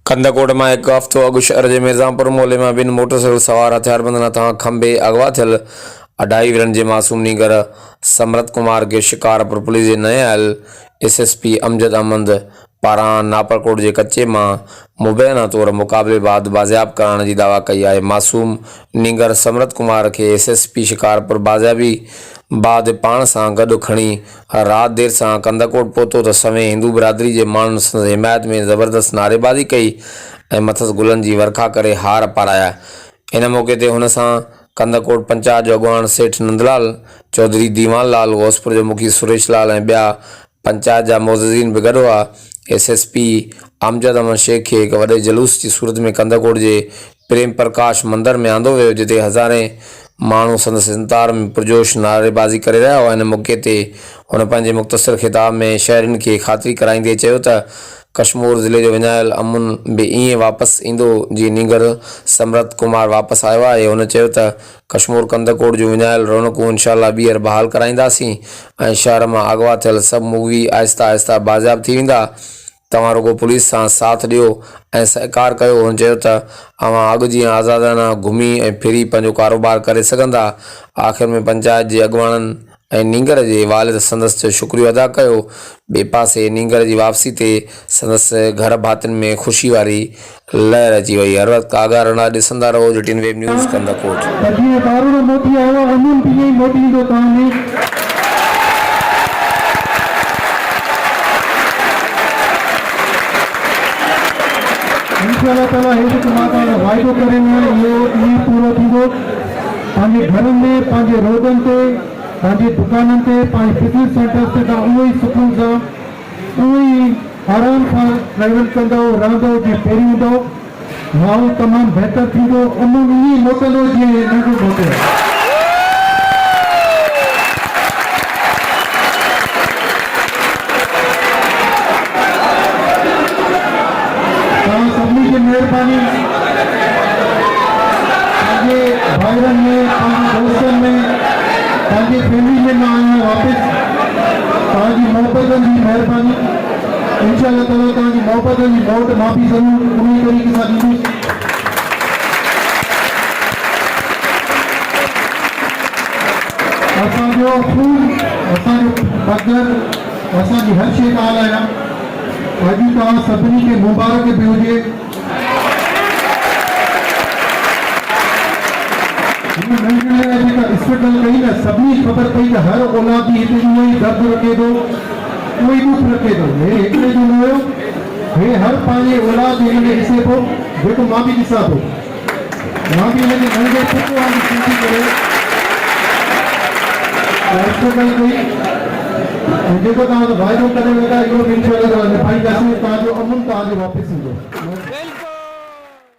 कंदकोट में एक हफ़्तो अॻु शहर जे मिर्ज़ापुर मोहल्ले में ॿिनि मोटरसाइकिल सवार हथियारबंद नथां खंभे अगवा थियल 2.5 वीरनि जे मासूम नीगर समरत कुमार के शिकारपुर पुलिस जे नए आयल एसएसपी अमजद अहमद पारां नापरकोट के कच्चे में मुबैना तौर मुक़ाबले बाद बाज़ियाब कराइण की दावा कई है। मासूम नीगर समरत कुमार के एसएसपी शिकारपुर बाज़ियाबी बाद पाण सां गॾु खणी रात देर सां कंदकोट पहुतो तो सवें हिंदू बिरादरी के माण्हुनि संदसि हिमायत में ज़बरदस्त नारेबाज़ी कई ऐं मथस गुलनि जी वर्खा करे हार पाराया। इन मौके ते हुन सां कंदकोट पंचायत जो अॻवान सेठ नंदलाल चौधरी, दीवान लाल, घोसपुर जो मुखी सुरेश लाल ऐं ॿिया पंचायत जा मोज़ीन भी गॾु हुआ। एसएसपी अमजद अहमद शेख के एक वॾे जुलूस की सूरत में कंदकोट के प्रेम प्रकाश मंदिर में आंदो वियो, जिते हज़ारें माण्हू संदसि इंतज़ार में पुरजोश नारेबाज़ी करे रहिया हुआ। इन मौके ते हुन पंहिंजे मुख़्तसर खिताब में शहरियुनि खे ख़ातिरी कराईंदे चयो त कश्मीर ज़िले जो विञायल अमुन भी ईअं वापसि ईंदो जीअं नीगर समरत कुमार वापसि आयो आहे। हुन चयो त कश्मीर कंदकोट जो विञायल रौनकूं इंशाअल्लाह ॿीहर बहाल कराईंदासीं ऐं शहर में अगवा थियल सभु मूवी आहिस्ता आहिस्ता बाज़ियाब थी वेंदा। तव्हां रुगो पुलिस सां साथ ॾियो ऐं सहकार कयो। हुन चयो त अवां अॻु जीअं आज़ादाना घुमी ऐं फिरी पंहिंजो कारोबार करे सघंदा। आख़िर में पंचायत जे अॻवाननि ऐं नीगर जे वालिद संदसि जो शुक्रियो अदा कयो। ॿिए पासे नीगर जी वापसी ते संदसि घर भातियुनि में ख़ुशी वारी लहर अची वई। हर वक़्तु आगाह रहंदा, ॾिसंदा रहो JTN वेब न्यूज़ कंदकोट। इंशाअल्लाह ताला हेठि माता वाइदो करे ये पूरो थींदो। पंहिंजे घरनि में, पंहिंजे रोडनि ते, पंहिंजे दुकाननि ते, पंहिंजे बिजनेस सेंटर ते तव्हां उहो ई सुकून सां, उहो ई आराम सां ट्रेवल कंदो रहंदो जीअं पहिरीं हूंदो। माहौल तमामु बहितर थींदो, उमंग ईअं मोटंदो जीअं नंढो मोटे। मेहरबानी भाइरन में, दोस्तन में, फैमिली में ना आया वापस मोहब्बत की मेहरबानी। इंशाअल्लाह ताला तव्हांजी मोहब्बत की मौत माफ़ी ज़रूर पूरी तरीक़े सां ॾींदी। असांजो खून, असांजो बदर, असांजी हर शइ ॻाल्हि आहे। अॼु तव्हां सभिनी खे मुबारक बि हुजे। स्ट्रगल कई न सभी खबर पई त हर औलाद जी हिते उहो ई दर्द रखे थो, उहो ई दुख रखे थो। हे हिकिड़े जो हुयो, हे हर पंहिंजे औलाद खे हिन ॾिसे थो, जेको मां बि ॾिसां थो। मां बि हिनखे नंढे पुट वांगुरु सोची करे स्ट्रगल कई ऐं जेको तव्हां वाइदो करे वेठा इहो बि इंशाअल्लाह निभाईंदासीं। तव्हांजो अमुन तव्हांजो वापसि ईंदो।